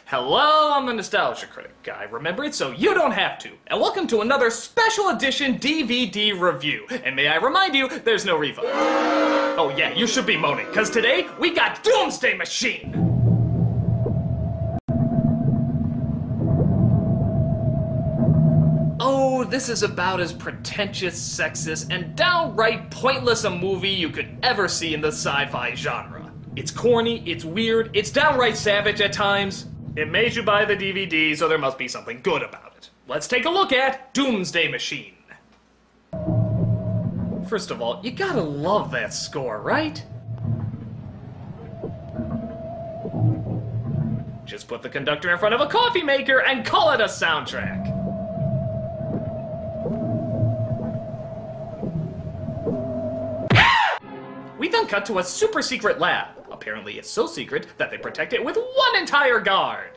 Hello, I'm the Nostalgia Critic guy. Remember it so you don't have to. And welcome to another special edition DVD review. And may I remind you, there's no refund. Oh yeah, you should be moaning, because today we got Doomsday Machine. Oh, this is about as pretentious, sexist, and downright pointless a movie you could ever see in the sci-fi genre. It's corny, it's weird, it's downright savage at times. It made you buy the DVD, so there must be something good about it. Let's take a look at Doomsday Machine. First of all, you gotta love that score, right? Just put the conductor in front of a coffee maker and call it a soundtrack. We then cut to a super secret lab. Apparently it's so secret that they protect it with one entire guard.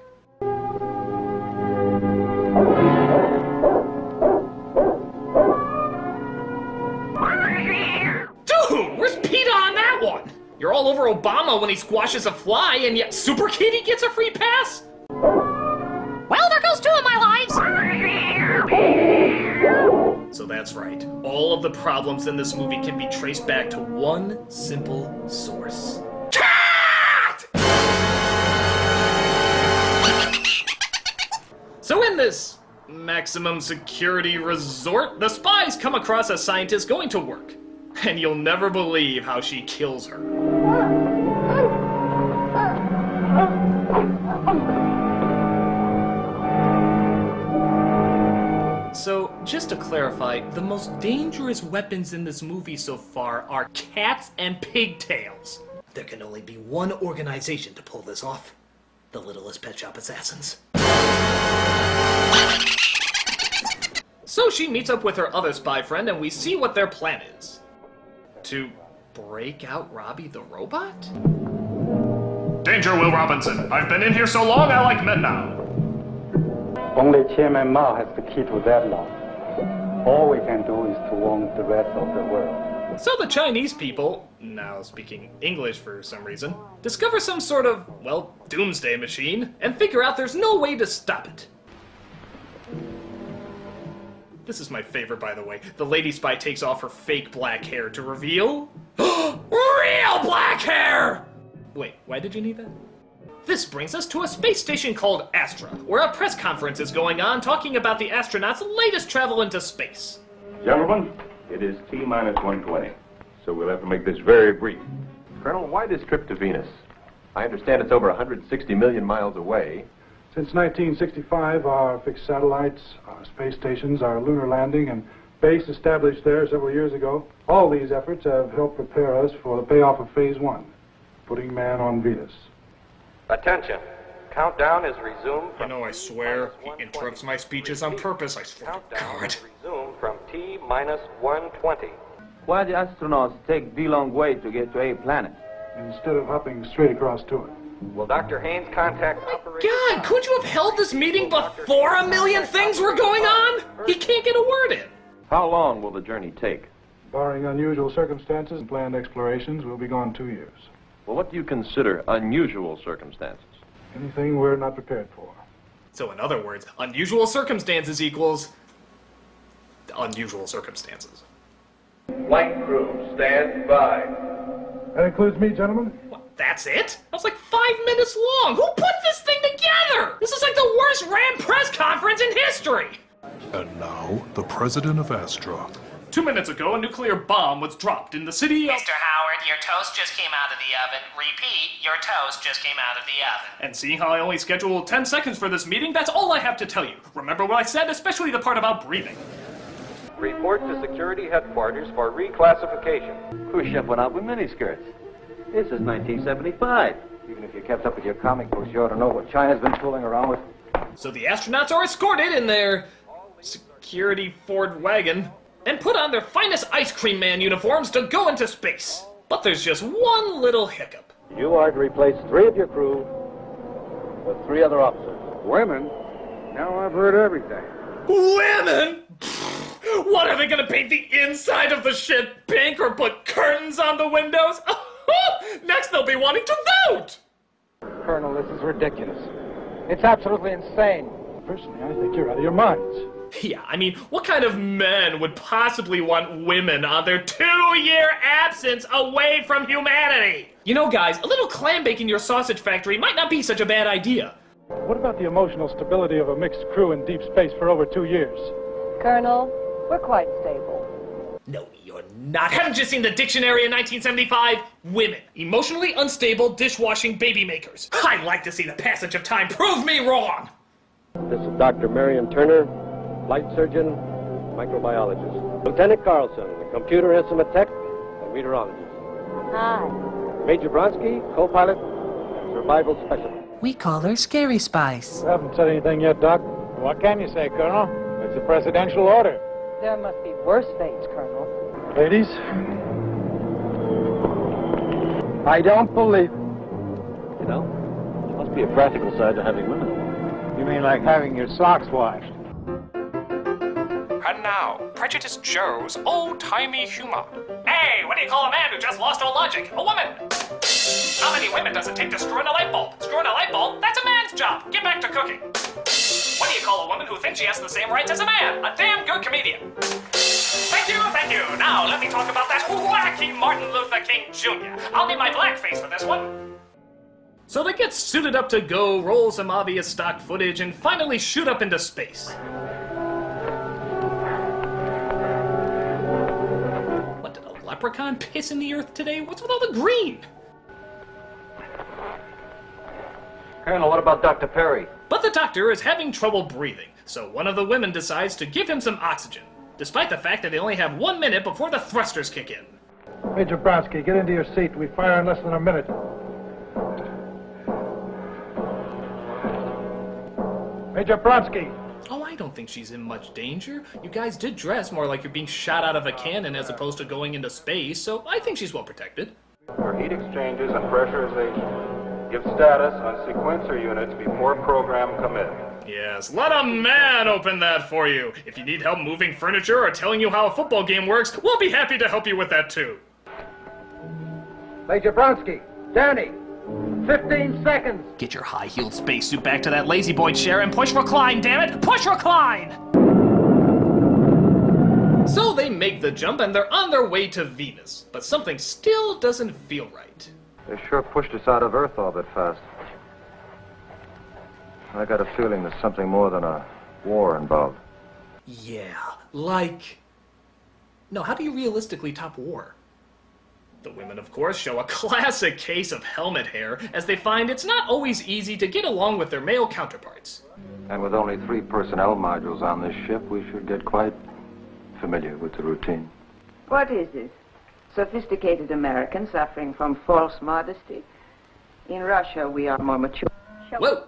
Dude, where's PETA on that one? You're all over Obama when he squashes a fly, and yet Super Kitty gets a free pass? Well, there goes two of my lives. So that's right. All of the problems in this movie can be traced back to one simple source. Cat! So in this maximum security resort, the spies come across a scientist going to work. And you'll never believe how she kills her. So, just to clarify, the most dangerous weapons in this movie so far are cats and pigtails. There can only be one organization to pull this off. The Littlest Pet Shop Assassins. So she meets up with her other spy friend and we see what their plan is. To break out Robbie the robot? Danger, Will Robinson. I've been in here so long I like men now. Only Chairman Mao has the key to that lock. All we can do is to warn the rest of the world. So the Chinese people, now speaking English for some reason, discover some sort of, well, doomsday machine, and figure out there's no way to stop it. This is my favorite, by the way. The lady spy takes off her fake black hair to reveal... real black hair! Wait, why did you need that? This brings us to a space station called Astra, where a press conference is going on talking about the astronauts' latest travel into space. Gentlemen, it is T-minus 120, so we'll have to make this very brief. Colonel, why this trip to Venus? I understand it's over 160 million miles away. Since 1965, our fixed satellites, our space stations, our lunar landing, and base established there several years ago, all these efforts have helped prepare us for the payoff of Phase 1, putting man on Venus. Attention. Countdown is resumed from... You know, I swear, he interrupts my speeches on purpose, I swear to God. Countdown is resumed from T-minus 120. Why the astronauts take the long way to get to a planet? Instead of hopping straight across to it. Will Dr. Haynes contact operator... God, could you have held this meeting before a million things were going on? He can't get a word in. How long will the journey take? Barring unusual circumstances and planned explorations, we'll be gone 2 years. Well, what do you consider unusual circumstances? Anything we're not prepared for. So in other words, unusual circumstances equals... unusual circumstances. Flight crew, stand by. That includes me, gentlemen. What, that's it? That was like 5 minutes long! Who put this thing together? This is like the worst ran press conference in history! And now, the president of Astra. 2 minutes ago, a nuclear bomb was dropped in the city of... Mr. Howard, your toast just came out of the oven. Repeat, your toast just came out of the oven. And seeing how I only scheduled 10 seconds for this meeting, that's all I have to tell you. Remember what I said, especially the part about breathing. Report to security headquarters for reclassification. Cruise ship went out with miniskirts. This is 1975. Even if you kept up with your comic books, you ought to know what China's been fooling around with. So the astronauts are escorted in their security Ford wagon and put on their finest ice cream man uniforms to go into space. But there's just one little hiccup. You are to replace 3 of your crew with 3 other officers. Women? Now I've heard everything. Women? What, are they gonna paint the inside of the ship pink or put curtains on the windows? Next they'll be wanting to vote! Colonel, this is ridiculous. It's absolutely insane. Personally, I think you're out of your minds. Yeah, I mean, what kind of men would possibly want women on their 2-year absence away from humanity? You know, guys, a little clam bake in your sausage factory might not be such a bad idea. What about the emotional stability of a mixed crew in deep space for over 2 years? Colonel, we're quite stable. No, you're not. Haven't you seen the dictionary in 1975? Women. Emotionally unstable, dishwashing baby makers. I'd like to see the passage of time prove me wrong! This is Dr. Marion Turner, flight surgeon, microbiologist. Lieutenant Carlson, the computer instrument tech and meteorologist. Hi. Major Bronsky, co-pilot and survival specialist. We call her Scary Spice. You haven't said anything yet, Doc. What can you say, Colonel? It's a presidential order. There must be worse fates, Colonel. Ladies? I don't believe it. You know, there must be a practical side to having women. You mean like having your socks washed? And now, Prejudiced Joe's old-timey humor. Hey, what do you call a man who just lost all logic? A woman! How many women does it take to screw in a light bulb? Screw in a light bulb? That's a man's job! Get back to cooking! What do you call a woman who thinks she has the same rights as a man? A damn good comedian! Thank you, thank you! Now, let me talk about that wacky Martin Luther King Jr. I'll need my blackface for this one. So they get suited up to go, roll some obvious stock footage, and finally shoot up into space. What, did a leprechaun piss in the earth today? What's with all the green? Colonel, what about Dr. Perry? But the doctor is having trouble breathing, so one of the women decides to give him some oxygen, despite the fact that they only have 1 minute before the thrusters kick in. Major Bronsky, get into your seat. We fire in less than a minute. Major Bronsky! Oh, I don't think she's in much danger. You guys did dress more like you're being shot out of a cannon as opposed to going into space, so I think she's well protected. For heat exchanges and pressurization. Give status on sequencer units before program commit. Yes, let a man open that for you. If you need help moving furniture or telling you how a football game works, we'll be happy to help you with that too. Major Bronsky, Danny, 15 seconds. Get your high-heeled spacesuit back to that lazy boy chair and push recline, damn it! Push recline! So they make the jump and they're on their way to Venus, but something still doesn't feel right. They sure pushed us out of Earth orbit fast. I got a feeling there's something more than a war involved. Yeah, like... No, how do you realistically top war? The women, of course, show a classic case of helmet hair, as they find it's not always easy to get along with their male counterparts. And with only 3 personnel modules on this ship, we should get quite familiar with the routine. What is it? Sophisticated Americans suffering from false modesty? In Russia, we are more mature. Whoa!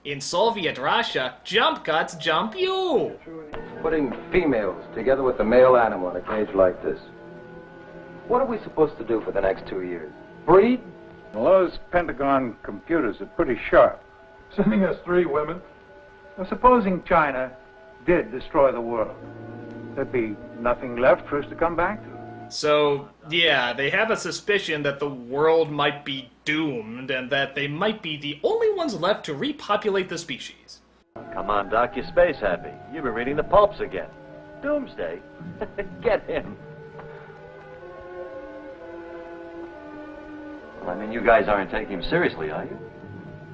In Soviet Russia, jump cuts jump you! Putting females together with the male animal in a cage like this. What are we supposed to do for the next 2 years? Breed? Well, those Pentagon computers are pretty sharp. Sending us 3 women? Well, supposing China did destroy the world, there'd be nothing left for us to come back to. So, yeah, they have a suspicion that the world might be doomed and that they might be the only ones left to repopulate the species. Come on, Doc, you're space happy. You've been reading the pulps again. Doomsday? Get him. Well, I mean, you guys aren't taking him seriously, are you?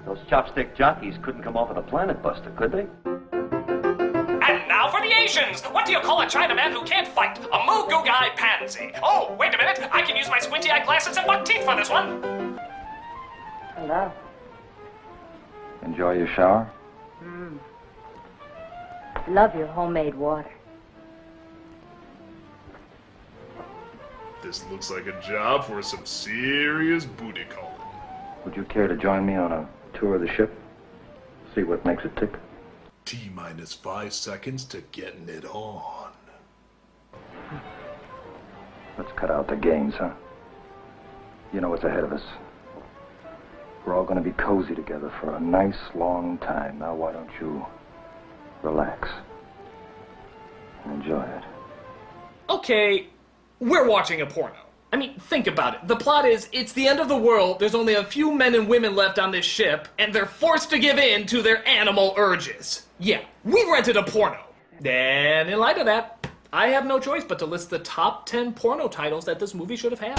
Those chopstick jockeys couldn't come off with a planet buster, could they? And now for the Asians! What do you call a Chinaman who can't fight? A moo-goo guy pansy. Oh, wait a minute! I can use my squinty-eye glasses and buck teeth for this one! Hello. Enjoy your shower? Love your homemade water. This looks like a job for some serious booty calling. Would you care to join me on a tour of the ship? See what makes it tick? T-minus 5 seconds to getting it on. Let's cut out the games, huh? You know what's ahead of us. We're all going to be cozy together for a nice long time. Now why don't you relax and enjoy it? Okay, we're watching a porno. I mean, think about it. The plot is, it's the end of the world, there's only a few men and women left on this ship, and they're forced to give in to their animal urges. Yeah, we rented a porno. And in light of that, I have no choice but to list the top 10 porno titles that this movie should have had.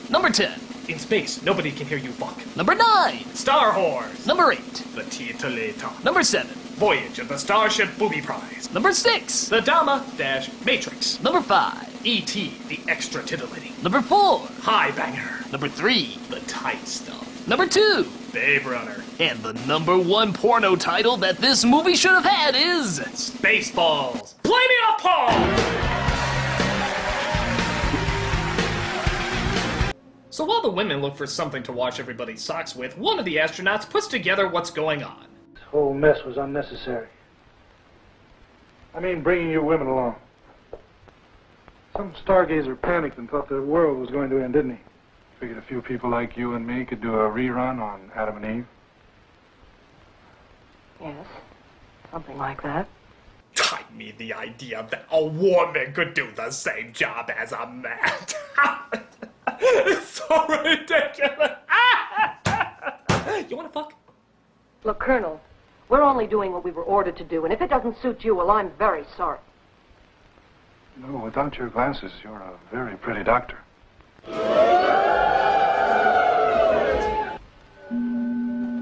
Number 10. In space, nobody can hear you fuck. Number 9. Star Horse. Number 8. The Titulator. Number 7. Voyage of the Starship Booby Prize. Number 6. The Dama-Matrix. Number 5. E.T. the Extra Titillating. Number 4. High Banger. Number 3. The Tight Stuff. Number 2. Babe Runner. And the number 1 porno title that this movie should have had is... Spaceballs. Play me off, Paul! So while the women look for something to wash everybody's socks with, one of the astronauts puts together what's going on. This whole mess was unnecessary. I mean, bringing you women along. Some stargazer panicked and thought the world was going to end, didn't he? Figured a few people like you and me could do a rerun on Adam and Eve. Yes, something like that. I mean, the idea that a woman could do the same job as a man. It's so ridiculous. You wanna fuck? Look, Colonel, we're only doing what we were ordered to do, and if it doesn't suit you, well, I'm very sorry. No, without your glasses, you're a very pretty doctor.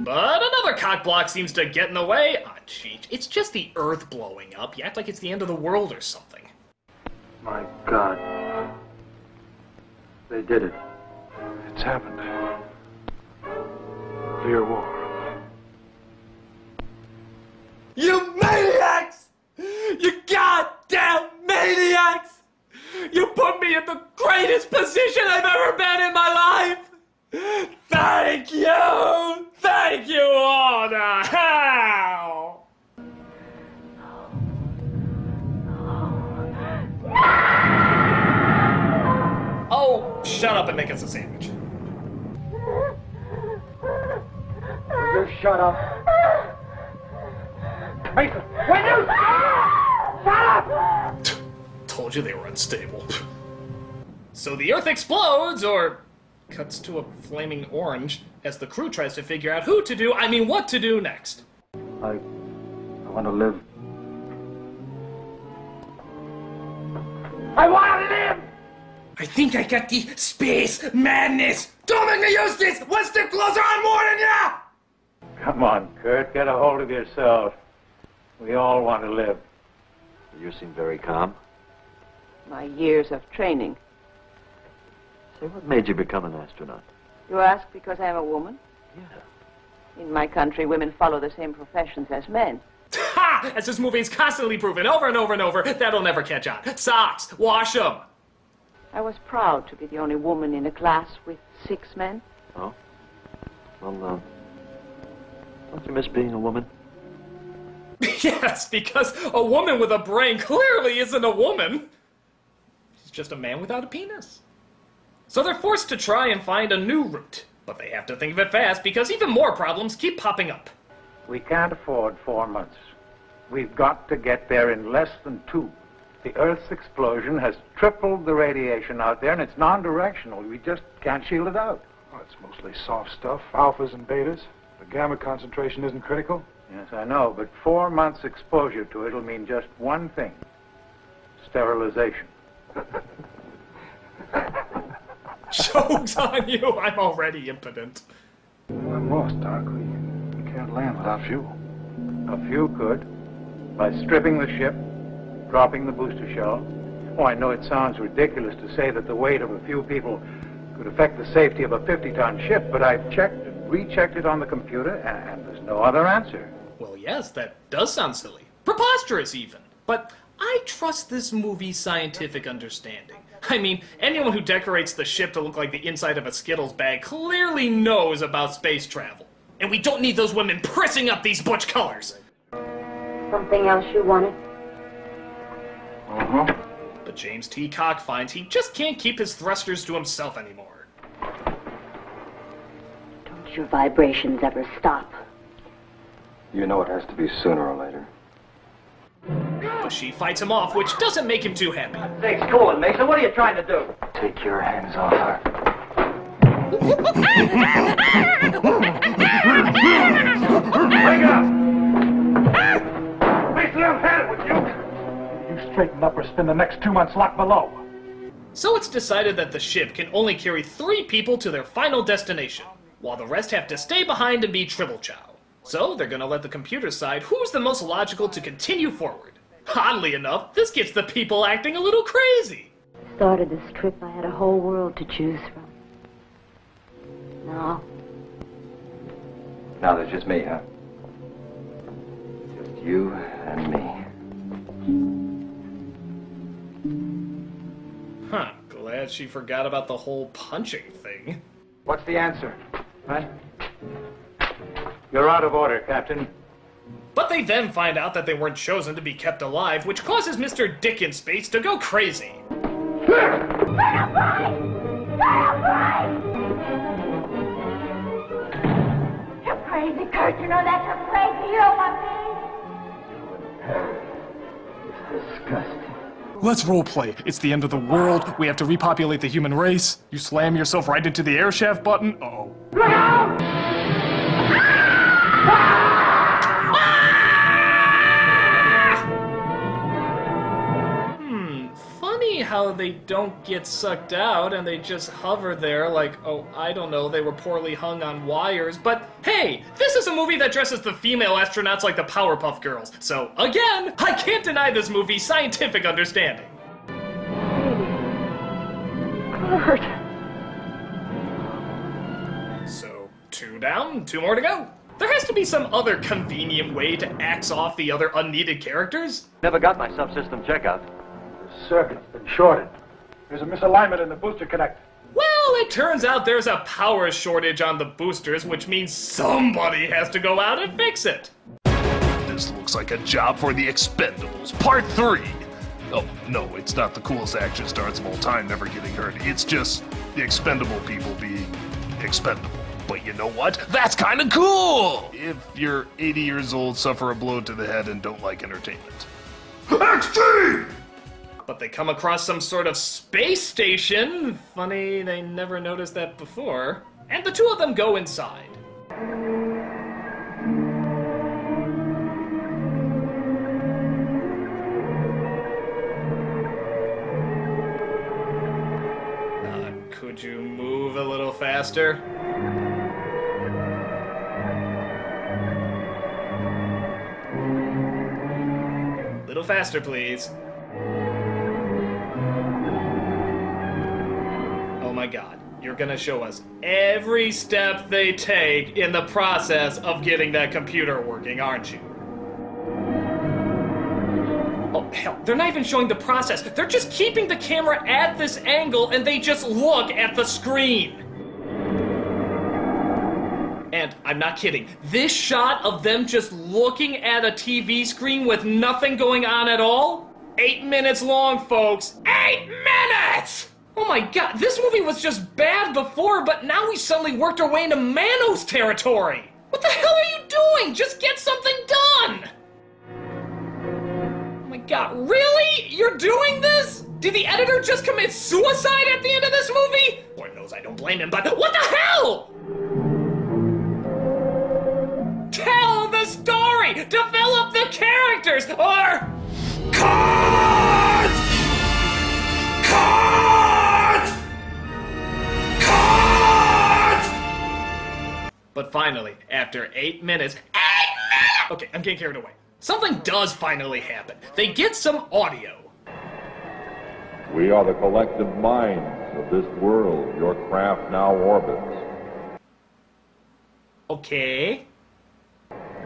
But another cockblock seems to get in the way. Ah, Cheech, it's just the Earth blowing up. You act like it's the end of the world or something. My God. They did it. It's happened. Nuclear war. You maniacs! You goddamn maniacs! You put me in the greatest position I've ever been in my life! Thank you! Thank you all to hell! Oh, shut up and make us a sandwich. You shut up. Mason, when you... Shut up! Told you they were unstable. So the Earth explodes, or cuts to a flaming orange, as the crew tries to figure out what to do next. I want to live. I want to live! I think I got the space madness. Don't make me use this. One step closer, I'm warning ya. Come on, Kurt, get a hold of yourself. We all want to live. You seem very calm. My years of training. Say, what made you become an astronaut? You ask because I'm a woman? Yeah. In my country, women follow the same professions as men. Ha! As this movie's constantly proven over and over and over, that'll never catch on. Socks, wash them. I was proud to be the only woman in a class with 6 men. Oh? Well, don't you miss being a woman? Yes, because a woman with a brain clearly isn't a woman. She's just a man without a penis. So they're forced to try and find a new route. But they have to think of it fast because even more problems keep popping up. We can't afford 4 months. We've got to get there in less than 2. The Earth's explosion has tripled the radiation out there, and it's non-directional. We just can't shield it out. Well, it's mostly soft stuff, alphas and betas. The gamma concentration isn't critical. Yes, I know, but 4 months exposure to it will mean just one thing. Sterilization. Joke's on you, I'm already impotent. Well, I'm lost, Doc. We can't land without fuel. A few could, by stripping the ship, dropping the booster shell. Oh, I know it sounds ridiculous to say that the weight of a few people could affect the safety of a 50-ton ship, but I've checked and rechecked it on the computer, and there's no other answer. Well, yes, that does sound silly. Preposterous, even. But I trust this movie's scientific understanding. I mean, anyone who decorates the ship to look like the inside of a Skittles bag clearly knows about space travel. And we don't need those women pressing up these butch colors. Something else you wanted? Uh-huh. But James T. Cock finds he just can't keep his thrusters to himself anymore. Don't your vibrations ever stop? You know it has to be sooner or later. But she fights him off, which doesn't make him too happy. Thanks, cool, Mason. What are you trying to do? Take your hands off her. Wake up! Mason, I'm had it with you. You straighten up or spend the next 2 months locked below. So it's decided that the ship can only carry 3 people to their final destination, while the rest have to stay behind and be triple chow. So they're gonna let the computer decide who's the most logical to continue forward. Oddly enough, this gets the people acting a little crazy. Started this trip, I had a whole world to choose from. Now Now there's just me, huh? Just you and me. Huh, glad she forgot about the whole punching thing. What's the answer? Huh? You're out of order, Captain. But they then find out that they weren't chosen to be kept alive, which causes Mr. Dick in Space to go crazy. You're crazy, Kurt. You know that. You're crazy. You don't want me. It's disgusting. Let's roleplay. It's the end of the world. We have to repopulate the human race. You slam yourself right into the air shaft button. Uh-oh. Look out! Funny how they don't get sucked out and they just hover there like, oh, I don't know, they were poorly hung on wires. But hey, this is a movie that dresses the female astronauts like the Powerpuff Girls. So again, I can't deny this movie's scientific understanding. Kurt. So 2 down, 2 more to go. There has to be some other convenient way to axe off the other unneeded characters. Never got my subsystem checkout. The circuit's been shorted. There's a misalignment in the booster connector. Well, it turns out there's a power shortage on the boosters, which means somebody has to go out and fix it. This looks like a job for the Expendables, Part 3. Oh, no, it's not the coolest action stars of all time never getting hurt. It's just the expendable people being expendable. But you know what? That's kind of cool! If you're 80 years old, suffer a blow to the head, and don't like entertainment. XG! But they come across some sort of space station. Funny, they never noticed that before. And the 2 of them go inside. Could you move a little faster? Little faster, please. Oh my god, you're gonna show us every step they take in the process of getting that computer working, aren't you? Oh, hell, they're not even showing the process. They're just keeping the camera at this angle and they just look at the screen. And I'm not kidding. This shot of them just looking at a TV screen with nothing going on at all? 8 minutes long, folks. 8 minutes! Oh my god, this movie was just bad before, but now we suddenly worked our way into Manos territory. What the hell are you doing? Just get something done! Oh my god, really? You're doing this? Did the editor just commit suicide at the end of this movie? Lord knows I don't blame him, but what the hell? Tell the story! Develop the characters! Or... Cut! Cut! Cut! But finally, after 8 minutes... 8 minutes! Okay, I'm getting carried away. Something does finally happen. They get some audio. We are the collective minds of this world your craft now orbits. Okay.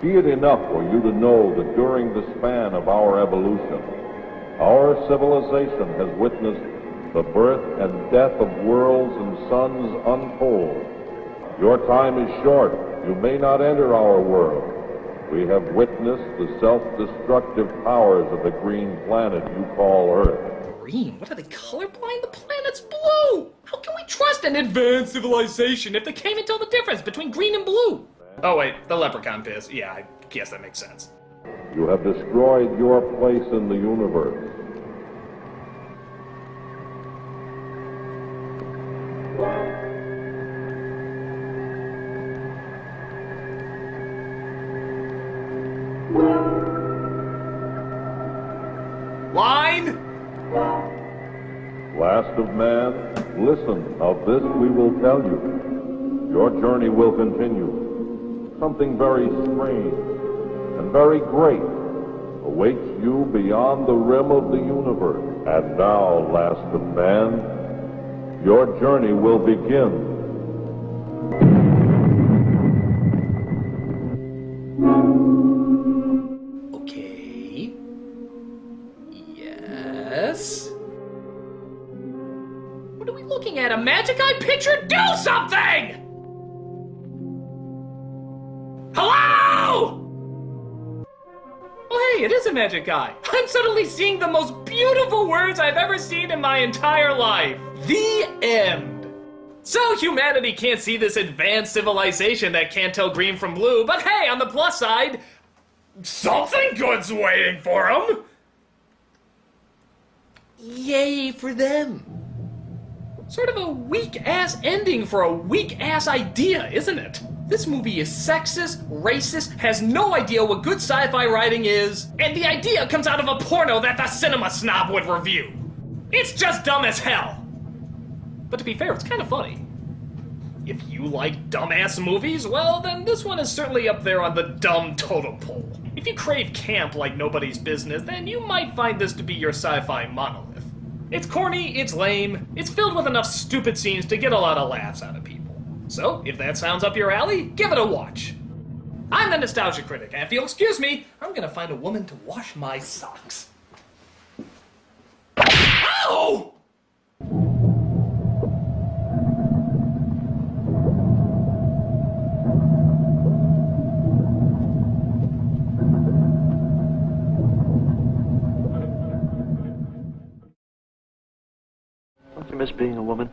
Be it enough for you to know that during the span of our evolution, our civilization has witnessed the birth and death of worlds and suns unfold. Your time is short. You may not enter our world. We have witnessed the self-destructive powers of the green planet you call Earth. Green? What are they, colorblind? The planet's blue! How can we trust an advanced civilization if they can't even tell the difference between green and blue? Oh wait, the leprechaun piss. Yeah, I guess that makes sense. You have destroyed your place in the universe. Line! Last of man, listen, of this we will tell you. Your journey will continue. Something very strange and very great awaits you beyond the rim of the universe. And now, last of man, your journey will begin. Okay. Yes? What are we looking at? A magic eye picture? Do something! Hello? Oh, hey, it is a magic eye. I'm suddenly seeing the most beautiful words I've ever seen in my entire life. The end. So humanity can't see this advanced civilization that can't tell green from blue, but hey, on the plus side, something good's waiting for them. Yay for them. Sort of a weak-ass ending for a weak-ass idea, isn't it? This movie is sexist, racist, has no idea what good sci-fi writing is, and the idea comes out of a porno that the cinema snob would review. It's just dumb as hell. But to be fair, it's kind of funny. If you like dumbass movies, well, then this one is certainly up there on the dumb totem pole. If you crave camp like nobody's business, then you might find this to be your sci-fi monolith. It's corny, it's lame, it's filled with enough stupid scenes to get a lot of laughs out of people. So, if that sounds up your alley, give it a watch. I'm the Nostalgia Critic, and if you'll excuse me, I'm gonna find a woman to wash my socks. Ow! Don't you miss being a woman?